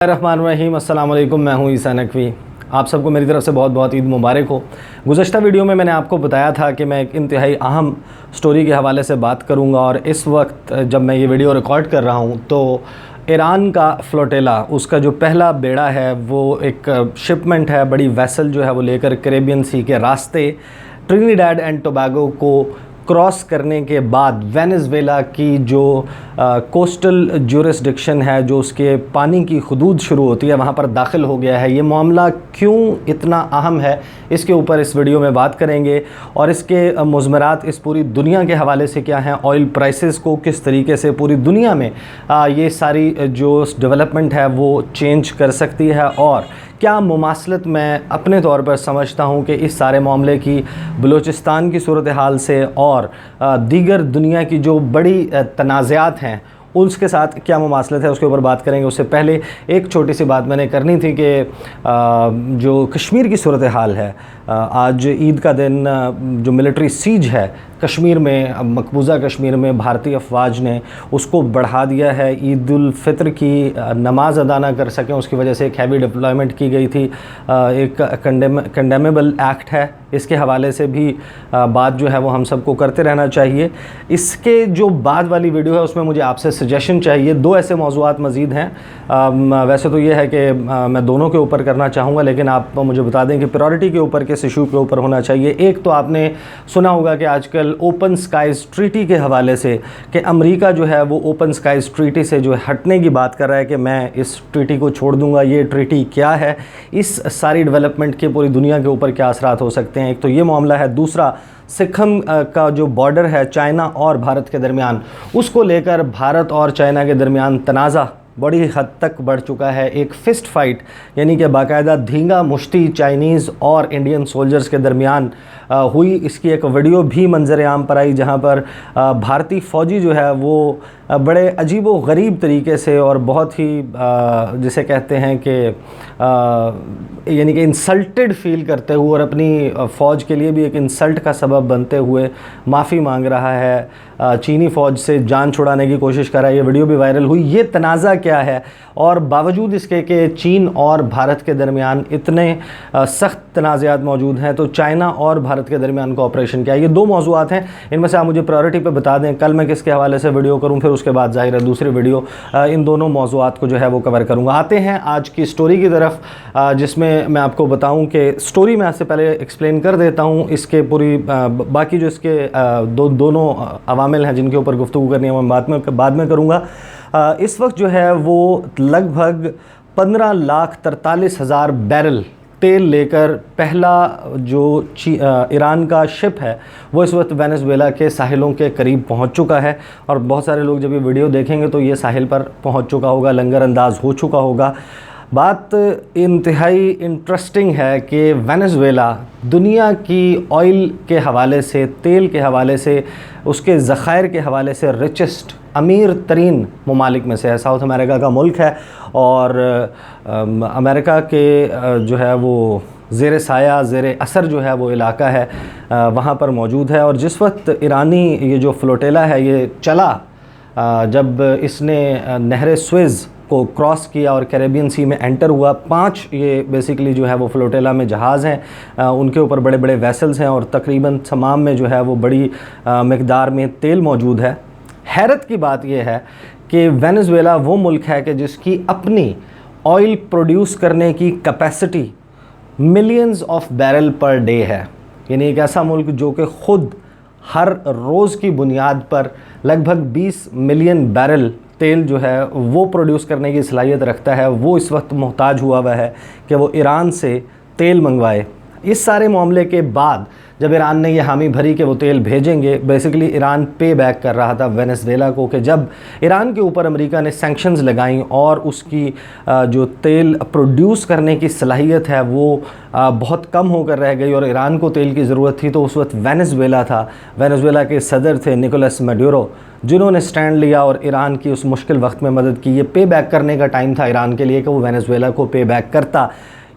रहमान रहीम। अस्सलाम वालेकुम। मैं हूं ईसा नकवी। आप सबको मेरी तरफ से बहुत बहुत ईद मुबारक हो। गुज़श्ता वीडियो में मैंने आपको बताया था कि मैं एक इंतहाई अहम स्टोरी के हवाले से बात करूंगा, और इस वक्त जब मैं ये वीडियो रिकॉर्ड कर रहा हूं तो ईरान का फ्लोटेला, उसका जो पहला बेड़ा है वो एक शिपमेंट है, बड़ी वेसल जो है वो लेकर कैरेबियन सी के रास्ते ट्रिनिडाड एंड टोबैगो को क्रॉस करने के बाद वेनेज़ुएला की जो कोस्टल ज्यूरिसडिक्शन है, जो उसके पानी की हदूद शुरू होती है, वहाँ पर दाखिल हो गया है। ये मामला क्यों इतना अहम है, इसके ऊपर इस वीडियो में बात करेंगे, और इसके मुज़मरात इस पूरी दुनिया के हवाले से क्या हैं, ऑयल प्राइसेस को किस तरीके से पूरी दुनिया में ये सारी जो डेवलपमेंट है वो चेंज कर सकती है, और क्या मुमासलत मैं अपने तौर पर समझता हूँ कि इस सारे मामले की बलूचिस्तान की सूरत हाल से और दीगर दुनिया की जो बड़ी तनाज़ात हैं उसके साथ क्या मुमासलत है, उसके ऊपर बात करेंगे। उससे पहले एक छोटी सी बात मैंने करनी थी कि जो कश्मीर की सूरत हाल है, आज ईद का दिन, जो मिलिट्री सीज है कश्मीर में, मकबूजा कश्मीर में भारतीय अफवाज ने उसको बढ़ा दिया है। ईद उल फितर की नमाज अदा ना कर सकें, उसकी वजह से एक हैवी डिप्लॉयमेंट की गई थी। एक कंडेमेबल एक्ट है, इसके हवाले से भी बात जो है वो हम सबको करते रहना चाहिए। इसके जो बाद वाली वीडियो है उसमें मुझे आपसे सजेशन चाहिए। दो ऐसे मौज़ूआत मज़ीद हैं। वैसे तो ये है कि मैं दोनों के ऊपर करना चाहूँगा, लेकिन आप मुझे बता दें कि प्रायोरिटी के ऊपर किस इशू के ऊपर होना चाहिए। एक तो आपने सुना होगा कि आजकल ओपन स्काइज ट्रीटी के हवाले से कि अमेरिका जो है वो ओपन स्काइज ट्रीटी से जो हटने की बात कर रहा है कि मैं इस ट्रीटी को छोड़ दूंगा। ये ट्रीटी क्या है, इस सारी डेवलपमेंट के पूरी दुनिया के ऊपर क्या असरात हो सकते हैं, एक तो ये मामला है। दूसरा, सिक्किम का जो बॉर्डर है चाइना और भारत के दरमियान, उसको लेकर भारत और चाइना के दरमियान तनाज़ा बड़ी हद तक बढ़ चुका है। एक फ़िस्ट फाइट, यानी कि बाकायदा धींगा मुश्ती चाइनीज़ और इंडियन सोल्जर्स के दरमियान हुई। इसकी एक वीडियो भी मंजर आम पर आई, जहां पर भारतीय फ़ौजी जो है वो बड़े अजीब व गरीब तरीके से और बहुत ही जिसे कहते हैं कि यानी कि इंसल्टेड फ़ील करते हुए और अपनी फ़ौज के लिए भी एक इंसल्ट का सबब बनते हुए माफ़ी मांग रहा है, चीनी फ़ौज से जान छुड़ाने की कोशिश कर रहा है। ये वीडियो भी वायरल हुई। ये तनाज़ा क्या है, और बावजूद इसके कि चीन और भारत के दरमियान इतने सख्त तनाज़ात मौजूद हैं, तो चाइना और भारत के दरमियान कोऑपरेशन क्या है। ये दो मौज़ूआत हैं, इनमें से आप मुझे प्रायोरिटी पे बता दें। कल मैं किसके हवाले से वीडियो करूं, फिर उसके बाद ज़ाहिर है दूसरी वीडियो इन दोनों मौज़ूआत को जो है वो कवर करूँगा। आते हैं आज की स्टोरी की तरफ, जिसमें मैं आपको बताऊँ कि स्टोरी में आपसे पहले एक्सप्लेन कर देता हूँ इसके पूरी बाकी जो इसके दोनों अवामिल हैं जिनके ऊपर गुफ्तगू करनी है, मैं बाद में करूँगा। इस वक्त जो है वो लगभग 15,43,000 बैरल तेल लेकर पहला जो ईरान का शिप है वो इस वक्त वेनेज़ुएला के साहिलों के करीब पहुंच चुका है, और बहुत सारे लोग जब ये वीडियो देखेंगे तो ये साहिल पर पहुंच चुका होगा, लंगर अंदाज हो चुका होगा। बात इंतहाई इंटरेस्टिंग है कि वेनेज़ुएला दुनिया की ऑयल के हवाले से, तेल के हवाले से, उसके ज़ख़ायर के हवाले से रिचेस्ट, अमीर तरीन ममालिक में से है। साउथ अमेरिका का मुल्क है, और अमेरिका के जो है वो ज़ेर साया, ज़ेर असर जो है वो इलाका है, वहाँ पर मौजूद है। और जिस वक्त ईरानी ये जो फ्लोटेला है ये चला, जब इसने नहर स्वेज़ को क्रॉस किया और कैरेबियन सी में एंटर हुआ, 5 ये बेसिकली जो है वो फ्लोटेला में जहाज़ हैं, उनके ऊपर बड़े बड़े वेसल्स हैं, और तकरीबन तमाम में जो है वो बड़ी मिक़दार में तेल मौजूद है। हैरत की बात यह है कि वेनेज़ुएला वो मुल्क है कि जिसकी अपनी ऑयल प्रोड्यूस करने की capacity millions of barrel per day है। यानी एक ऐसा मुल्क जो कि ख़ुद हर रोज़ की बुनियाद पर लगभग 20 मिलियन बैरल तेल जो है वो प्रोड्यूस करने की सलाहियत रखता है। वो इस वक्त मोहताज हुआ है कि वो ईरान से तेल मंगवाए। इस सारे मामले के बाद जब ईरान ने यह हामी भरी कि वो तेल भेजेंगे, बेसिकली ईरान पे बैक कर रहा था वेनेज़ुएला को, कि जब ईरान के ऊपर अमेरिका ने सैंक्शंस लगाई और उसकी जो तेल प्रोड्यूस करने की सलाहियत है वो बहुत कम होकर रह गई और ईरान को तेल की ज़रूरत थी, तो उस वक्त वेनेज़ुएला था, वेनेज़ुएला के सदर थे निकोलस मैडुरो, जिन्होंने स्टैंड लिया और ईरान की उस मुश्किल वक्त में मदद की। ये पे बैक करने का टाइम था ईरान के लिए कि वो वेनेज़ुएला को पे बैक करता,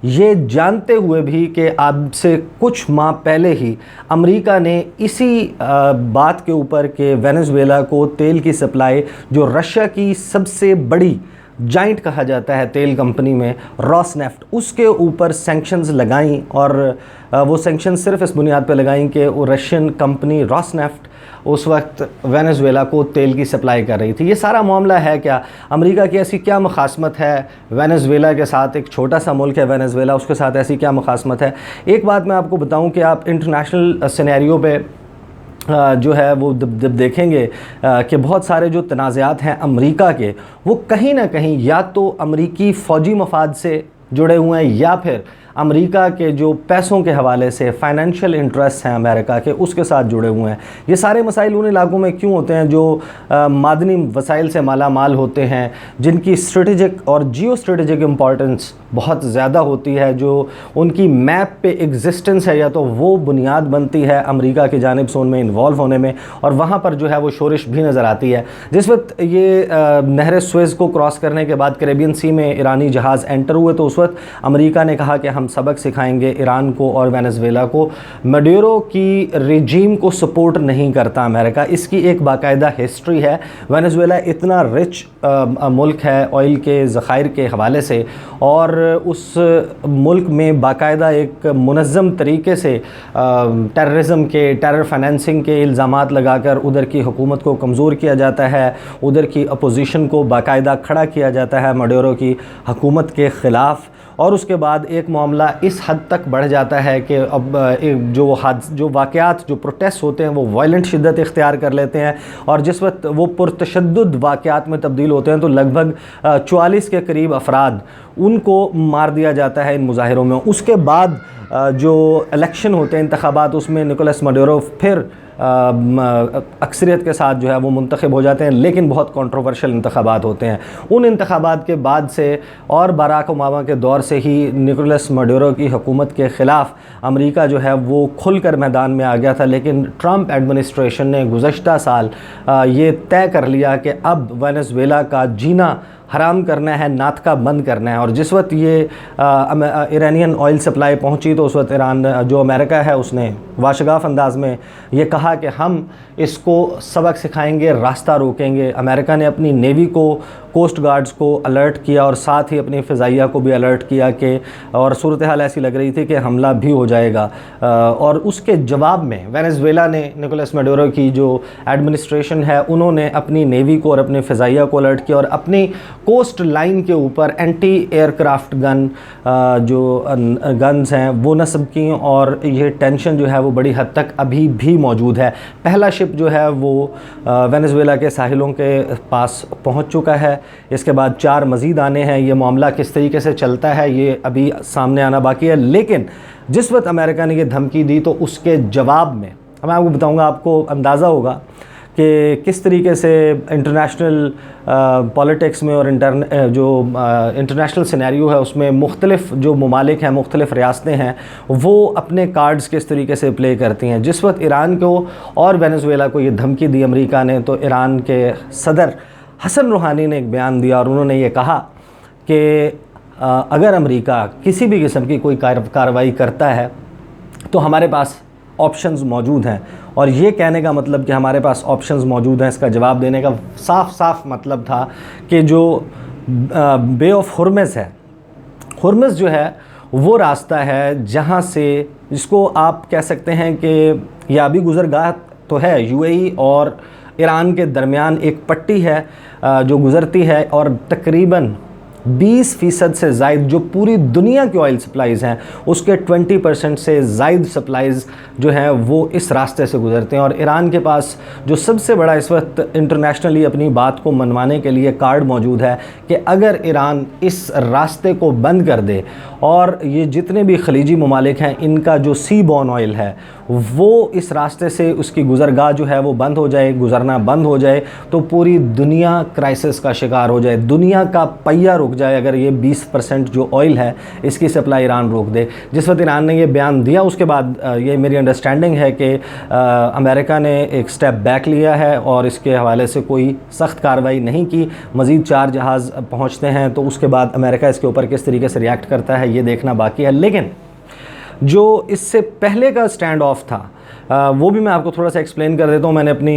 ये जानते हुए भी कि अब से कुछ माह पहले ही अमेरिका ने इसी बात के ऊपर कि वेनेज़ुएला को तेल की सप्लाई जो रशिया की सबसे बड़ी जाइंट कहा जाता है तेल कंपनी में, रॉसनेफ्ट, उसके ऊपर सैंक्शंस लगाईं और वो सैंक्शंस सिर्फ इस बुनियाद पे लगाईं कि वो रशियन कंपनी रॉसनेफ्ट उस वक्त वेनेजुएला को तेल की सप्लाई कर रही थी। ये सारा मामला है क्या, अमेरिका की ऐसी क्या मुखासमत है वेनेजुएला के साथ, एक छोटा सा मुल्क है वेनेजुएला, उसके साथ ऐसी क्या मुखासमत है। एक बात मैं आपको बताऊं कि आप इंटरनेशनल सिनेरियो पे जो है वो जब देखेंगे कि बहुत सारे जो तनाज़ात हैं अमेरिका के, वो कहीं ना कहीं या तो अमेरिकी फ़ौजी मफाद से जुड़े हुए हैं या फिर अमेरिका के जो पैसों के हवाले से फाइनेंशियल इंटरेस्ट हैं अमेरिका के, उसके साथ जुड़े हुए हैं। ये सारे मसाइल उन इलाकों में क्यों होते हैं जो मादनी वसाइल से माला माल होते हैं, जिनकी स्ट्रेटेजिक और जियो स्ट्रेटेजिक इम्पॉर्टेंस बहुत ज़्यादा होती है, जो उनकी मैप पे एग्जिस्टेंस है, या तो वो बुनियाद बनती है अमेरिका की जानिब से उनमें इन्वॉल्व होने में, और वहाँ पर जो है वो शोरिश भी नज़र आती है। जिस वक्त ये नहर सुएज़ को क्रॉस करने के बाद कैरेबियन सी में ईरानी जहाज़ एंटर हुए, तो उस वक्त अमेरिका ने कहा कि हम सबक सिखाएंगे ईरान को और वेनेजुएला को। मडूरो की रेजीम को सपोर्ट नहीं करता अमेरिका, इसकी एक बाकायदा हिस्ट्री है। वेनेजुएला इतना रिच मुल्क है ऑयल के ज़खायर के हवाले से, और उस मुल्क में बाकायदा एक मुनज़्ज़म तरीके से टेररिज्म के, टेरर फाइनेंसिंग के इल्ज़ामात लगाकर उधर की हुकूमत को कमज़ोर किया जाता है, उधर की अपोजिशन को बाकायदा खड़ा किया जाता है मडूरो की हुकूमत के ख़िलाफ़। और उसके बाद एक मामला इस हद तक बढ़ जाता है कि अब जो वाक़यात, जो प्रोटेस्ट होते हैं वो वायलेंट शिद्दत इख्तियार कर लेते हैं, और जिस वक्त वो पुरतशद्दुद वाक़यात में तब्दील होते हैं तो लगभग 44 के करीब अफराद उनको मार दिया जाता है इन मुज़ाहिरों में। उसके बाद जो इलेक्शन होते हैं, इंतखाबात, उसमें निकोलस मडूरो फिर अक्सरियत के साथ जो है वो मुंतखब हो जाते हैं, लेकिन बहुत कंट्रोवर्शियल इंतखाबात होते हैं। उन इंतखाबात के बाद से और बराक ओबामा के दौर से ही निकोलस मडूरो की हुकूमत के ख़िलाफ़ अमेरिका जो है वो खुलकर मैदान में आ गया था। लेकिन ट्रंप एडमिनिस्ट्रेशन ने गुज़श्ता साल ये तय कर लिया कि अब वेनेजुएला का जीना हराम करना है, नातका बंद करना है। और जिस वक्त ये ईरानियन ऑयल सप्लाई पहुंची तो उस वक्त ईरान, जो अमेरिका है, उसने वाशगाफ अंदाज में ये कहा कि हम इसको सबक सिखाएंगे, रास्ता रोकेंगे। अमेरिका ने अपनी नेवी को, कोस्ट गार्ड्स को अलर्ट किया और साथ ही अपनी फ़िज़ाइया को भी अलर्ट किया कि, और सूरत हाल ऐसी लग रही थी कि हमला भी हो जाएगा। और उसके जवाब में वेनेजुएला ने, निकोलस मडूरो की जो एडमिनिस्ट्रेशन है, उन्होंने अपनी नेवी को और अपनी फ़िज़ाइया को अलर्ट किया और अपनी कोस्ट लाइन के ऊपर एंटी एयरक्राफ्ट गन जो गन्स हैं वो नस्ब की, और ये टेंशन जो है वो बड़ी हद तक अभी भी मौजूद है। पहला शिप जो है वो वेनेजुएला के साहिलों के पास पहुंच चुका है, इसके बाद 4 मज़ीद आने हैं। ये मामला किस तरीके से चलता है ये अभी सामने आना बाकी है। लेकिन जिस वक्त अमेरिका ने ये धमकी दी तो उसके जवाब में मैं आपको बताऊँगा, आपको अंदाज़ा होगा कि किस तरीके से इंटरनेशनल पॉलिटिक्स में और इंटरनेशनल सिनेरियो है उसमें मुख्तलिफ जो ममालिक हैं, मुख्तलिफ रियासतें हैं, वो अपने कार्ड्स किस तरीके से प्ले करती हैं। जिस वक्त ईरान को और वेनेजुएला को ये धमकी दी अमेरिका ने, तो ईरान के सदर हसन रूहानी ने एक बयान दिया और उन्होंने ये कहा कि अगर अमेरिका किसी भी किस्म की कोई कार्रवाई करता है तो हमारे पास ऑप्शंस मौजूद हैं। और ये कहने का मतलब कि हमारे पास ऑप्शंस मौजूद हैं, इसका जवाब देने का साफ मतलब था कि जो बे ऑफ हुर्मुज़ है, हुर्मुज़ जो है वो रास्ता है जहाँ से, जिसको आप कह सकते हैं कि या भी गुज़रगाह तो है, यूएई और ईरान के दरमियान एक पट्टी है जो गुज़रती है, और तकरीबन 20% से ज़ायद जो पूरी दुनिया की ऑयल सप्लाईज़ हैं उसके 20% से ज़ायद सप्लाईज़ जो हैं वो इस रास्ते से गुज़रते हैं। और ईरान के पास जो सबसे बड़ा इस वक्त इंटरनेशनली अपनी बात को मनवाने के लिए कार्ड मौजूद है कि अगर ईरान इस रास्ते को बंद कर दे और ये जितने भी खलीजी ममालिक हैं इनका जो सी बॉर्न ऑयल है वो इस रास्ते से उसकी गुज़रगाह जो है वो बंद हो जाए, गुज़रना बंद हो जाए, तो पूरी दुनिया क्राइसिस का शिकार हो जाए, दुनिया का पहिया रुक जाए अगर ये 20% जो ऑयल है इसकी सप्लाई ईरान रोक दे। जिस वक्त ईरान ने ये बयान दिया उसके बाद ये मेरी अंडरस्टैंडिंग है कि अमेरिका ने एक स्टेप बैक लिया है और इसके हवाले से कोई सख्त कार्रवाई नहीं की। मज़ीद 4 जहाज़ पहुँचते हैं तो उसके बाद अमेरिका इसके ऊपर किस तरीके से रिएक्ट करता है ये देखना बाकी है। लेकिन जो इससे पहले का स्टैंड ऑफ था वो भी मैं आपको थोड़ा सा एक्सप्लेन कर देता हूँ। मैंने अपनी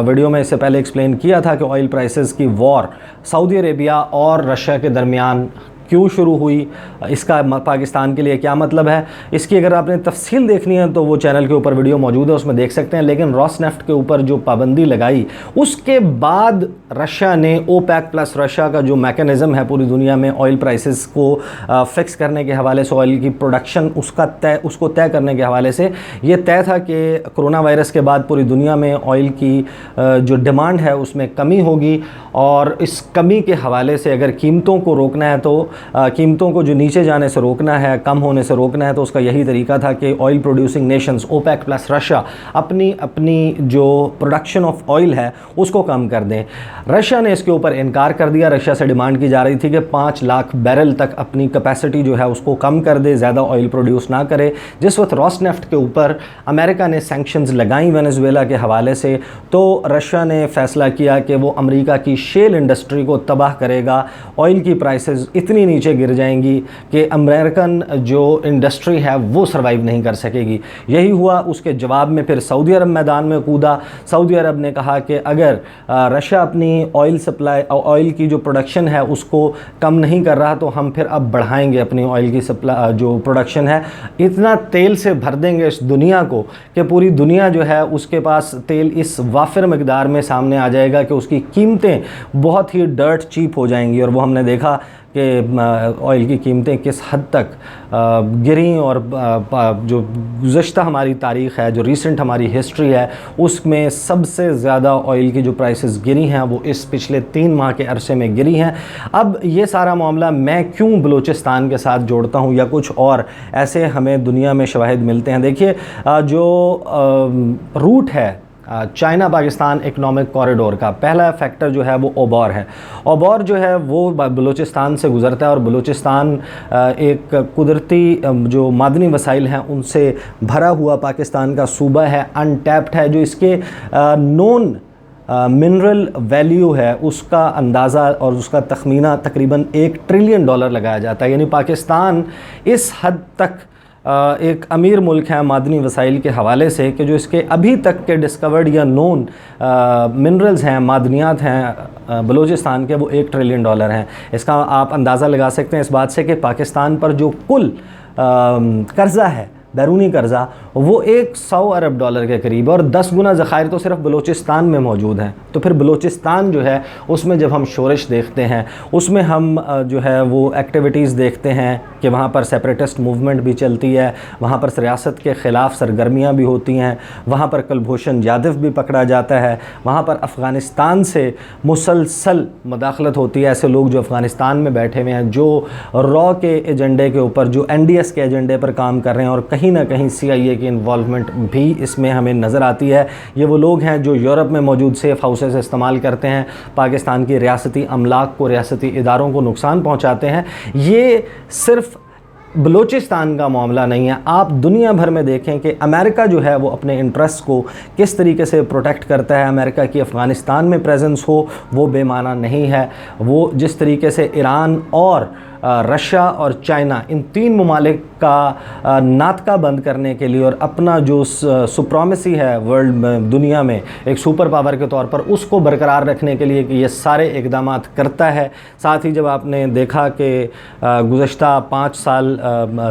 वीडियो में इससे पहले एक्सप्लेन किया था कि ऑयल प्राइसेस की वॉर सऊदी अरेबिया और रशिया के दरमियान क्यों शुरू हुई, इसका पाकिस्तान के लिए क्या मतलब है। इसकी अगर आपने तफसील देखनी है तो वो चैनल के ऊपर वीडियो मौजूद है, उसमें देख सकते हैं। लेकिन रॉसनेफ्ट के ऊपर जो पाबंदी लगाई उसके बाद रशिया ने ओपेक प्लस रशिया का जो मैकेनिज़्म है पूरी दुनिया में ऑयल प्राइसेस को फिक्स करने के हवाले से, ऑयल की प्रोडक्शन उसको तय करने के हवाले से ये तय था कि कोरोना वायरस के बाद पूरी दुनिया में ऑयल की जो डिमांड है उसमें कमी होगी, और इस कमी के हवाले से अगर कीमतों को रोकना है तो कीमतों को जो नीचे जाने से रोकना है, कम होने से रोकना है, तो उसका यही तरीका था कि oil producing nations OPEC plus Russia अपनी जो प्रोडक्शन ऑफ ऑयल है उसको कम कर दें। रशिया ने इसके ऊपर इनकार कर दिया। रशिया से डिमांड की जा रही थी कि 5 लाख बैरल तक अपनी कैपेसिटी जो है उसको कम कर दे, ज़्यादा ऑयल प्रोड्यूस ना करे। जिस वक्त रॉसनेफ्ट के ऊपर अमेरिका ने सैंक्शंस लगाई वेनेजुएला के हवाले से, तो रशिया ने फ़ैसला किया कि वो अमेरिका की शेल इंडस्ट्री को तबाह करेगा। ऑयल की प्राइसेस इतनी नीचे गिर जाएंगी कि अमेरिकन जो इंडस्ट्री है वो सर्वाइव नहीं कर सकेगी। यही हुआ। उसके जवाब में फिर सऊदी अरब मैदान में कूदा। सऊदी अरब ने कहा कि अगर रशिया अपनी ऑयल की जो प्रोडक्शन है उसको कम नहीं कर रहा तो हम फिर अब बढ़ाएंगे अपनी ऑयल की सप्लाई जो प्रोडक्शन है। इतना तेल से भर देंगे इस दुनिया को कि पूरी दुनिया जो है उसके पास तेल इस वाफिर मकदार में सामने आ जाएगा कि उसकी कीमतें बहुत ही डर्ट चीप हो जाएंगी। और वो हमने देखा कि ऑयल की कीमतें किस हद तक गिरी, और जो गुज़श्ता हमारी तारीख़ है, जो रीसेंट हमारी हिस्ट्री है, उसमें सबसे ज़्यादा ऑयल की जो प्राइसेस गिरी हैं वो इस पिछले 3 माह के अरसे में गिरी हैं। अब ये सारा मामला मैं क्यों बलूचिस्तान के साथ जोड़ता हूँ या कुछ और ऐसे हमें दुनिया में शवाहिद मिलते हैं। देखिए, जो रूट है चाइना पाकिस्तान इकनॉमिक कॉरिडोर का पहला फैक्टर जो है वो ओबॉर है। ओबॉर जो है वो बलूचिस्तान से गुज़रता है, और बलूचिस्तान एक कुदरती जो मादनी वसाइल हैं उनसे भरा हुआ पाकिस्तान का सूबा है, अनटैप्ड है। जो इसके नॉन मिनरल वैल्यू है उसका अंदाज़ा और उसका तखमीना तकरीबन $1 ट्रिलियन लगाया जाता है। यानी पाकिस्तान इस हद तक एक अमीर मुल्क है मादनी वसाइल के हवाले से कि जो इसके अभी तक के डिस्कवर्ड या नोन मिनरल्स हैं, मादनियात हैं बलूचिस्तान के, वो $1 ट्रिलियन हैं। इसका आप अंदाज़ा लगा सकते हैं इस बात से कि पाकिस्तान पर जो कुल कर्ज़ा है, बैरूनी कर्ज़ा, वो $100 अरब के करीब, और 10 गुना ज़खायर तो सिर्फ बलूचिस्तान में मौजूद हैं। तो फिर बलूचिस्तान जो है उसमें जब हम शोरश देखते हैं, उसमें हम जो है वो एक्टिविटीज़ देखते हैं कि वहाँ पर सेपरेटिस्ट मूवमेंट भी चलती है, वहाँ पर रियासत के ख़िलाफ़ सरगर्मियाँ भी होती हैं, वहाँ पर कुलभूषण यादव भी पकड़ा जाता है, वहाँ पर अफ़गानिस्तान से मुसलसल मदाखलत होती है। ऐसे लोग जो अफ़गानिस्तान में बैठे हुए हैं, जो रॉ के एजेंडे के ऊपर, जो NDS के एजेंडे पर काम कर रहे हैं, और कहीं ना कहीं CIA की इन्वॉल्वमेंट भी इसमें हमें नज़र आती है। ये वो लोग हैं जो यूरोप में मौजूद सेफ़ हाउसेस इस्तेमाल करते हैं, पाकिस्तान की रियासती अमलाक को, रियासती इदारों को नुकसान पहुँचाते हैं। ये सिर्फ बलूचिस्तान का मामला नहीं है। आप दुनिया भर में देखें कि अमेरिका जो है वो अपने इंटरेस्ट को किस तरीके से प्रोटेक्ट करता है। अमेरिका की अफ़गानिस्तान में प्रेजेंस हो वो बेमाना नहीं है। वो जिस तरीके से ईरान और रशिया और चाइना, इन 3 ममालिक का नातका बंद करने के लिए और अपना जो सुप्रीमेसी है वर्ल्ड में, दुनिया में एक सुपर पावर के तौर पर, उसको बरकरार रखने के लिए कि ये सारे इक़दाम करता है। साथ ही जब आपने देखा कि गुज़श्ता 5 साल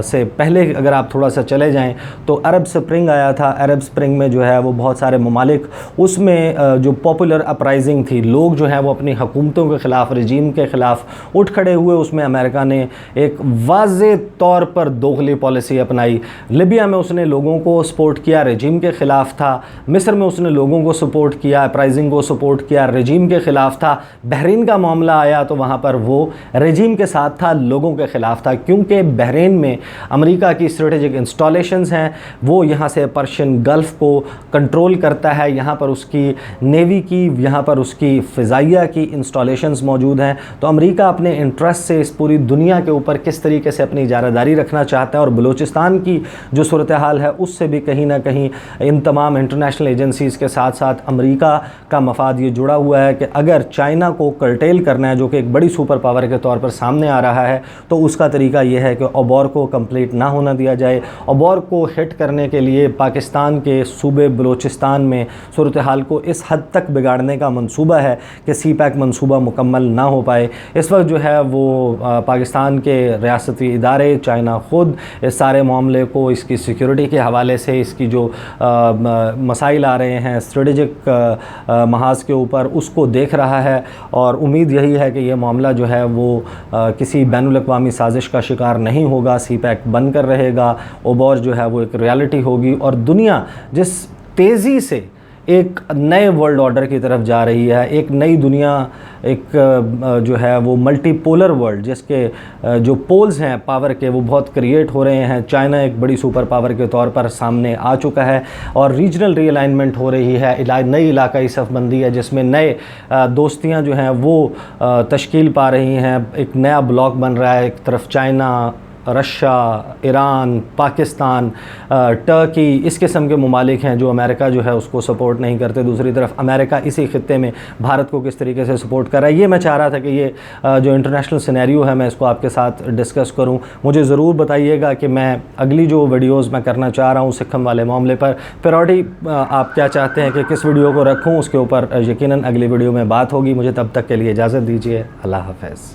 से पहले अगर आप थोड़ा सा चले जाएं तो अरब स्प्रिंग आया था। अरब स्प्रिंग में जो है वो बहुत सारे ममालिक, उसमें जो पॉपुलर अपराइजिंग थी, लोग जो हैं वो अपनी हुकूमतों के ख़िलाफ़, रजीम के ख़िलाफ़ उठ खड़े हुए। उसमें अमेरिका ने एक वाज़े तौर पर दोगली पॉलिसी अपनाई। लिबिया में उसने लोगों को सपोर्ट किया, रजीम के ख़िलाफ़ था। मिस्र में उसने लोगों को सपोर्ट किया, अपराइजिंग को सपोर्ट किया, रजीम के ख़िलाफ़ था। बहरीन का मामला आया तो वहाँ पर वो रजीम के साथ था, लोगों के ख़िलाफ़ था, क्योंकि बहरीन में अमेरिका की स्ट्रेटेजिक इंस्टॉलेशंस हैं। वो यहाँ से पर्शियन गल्फ़ को कंट्रोल करता है। यहाँ पर उसकी नेवी की, यहाँ पर उसकी फ़िज़ाइया की इंस्टॉलेशंस मौजूद हैं। तो अमेरिका अपने इंटरेस्ट से इस पूरी دنیا کے اوپر کس طریقے سے اپنی اجارہ رکھنا چاہتا ہے، اور بلوچستان کی جو صورتحال ہے اس سے بھی کہیں نہ کہیں ان تمام انٹرنیشنل ایجنسیز کے ساتھ ساتھ امریکہ کا مفاد یہ جڑا ہوا ہے کہ اگر چائنا کو کرٹیل کرنا ہے، جو کہ ایک بڑی سپر پاور کے طور پر سامنے آ رہا ہے، تو اس کا طریقہ یہ ہے کہ اوبور کو کمپلیٹ نہ ہونا دیا جائے۔ اوبور کو ہٹ کرنے کے لیے پاکستان کے صوبے بلوچستان میں صورتحال کو اس حد تک بگاڑنے کا منصوبہ ہے کہ سی پیک منصوبہ مکمل نہ ہو پائے۔ اس وقت جو ہے وہ پاکستان کے ریاستی ادارے، چائنا خود اس سارے معاملے کو اس کی سیکیورٹی کے حوالے سے، اس کی جو مسائل آ رہے ہیں اسٹریٹجک محاذ کے اوپر، اس کو دیکھ رہا ہے، اور امید یہی ہے کہ یہ معاملہ جو ہے وہ کسی بین الاقوامی سازش کا شکار نہیں ہوگا، سی پیک بن کر رہے گا، اوبور جو ہے وہ ایک ریالٹی ہوگی، اور دنیا جس تیزی سے ایک نئے ورلڈ آرڈر کی طرف جا رہی ہے، ایک نئی دنیا، ایک جو ہے وہ ملٹی پولر ورلڈ، جس کے جو پولز ہیں پاور کے وہ بہت کریٹ ہو رہے ہیں۔ چائنا ایک بڑی سپر پاور کے طور پر سامنے آ چکا ہے، اور ریجنل ری الائنمنٹ ہو رہی ہے، نئی علاقائی صف بندی ہے جس میں نئے دوستیاں جو ہیں وہ تشکیل پا رہی ہیں، ایک نیا بلاک بن رہا ہے، ایک طرف China, Russia, Iran, Pakistan, Turkey, اس قسم کے ممالک ہیں جو امریکہ جو ہے اس کو سپورٹ نہیں کرتے، دوسری طرف امریکہ اسی خطے میں بھارت کو کس طریقے سے سپورٹ کر رہا ہے۔ یہ میں چاہ رہا تھا کہ یہ جو انٹرنیشنل سینیریو ہے میں اس کو آپ کے ساتھ ڈسکس کروں۔ مجھے ضرور بتائیے گا کہ میں اگلی جو ویڈیوز میں کرنا چاہ رہا ہوں سکھم والے معاملے پر پرائورٹی آپ کیا چاہتے ہیں کہ کس ویڈیو کو رکھوں، اس کے اوپر یقیناً اگلی ویڈیو میں بات ہوگی۔ مجھے تب تک کے لیے اجازت دیجیے، اللہ حافظ۔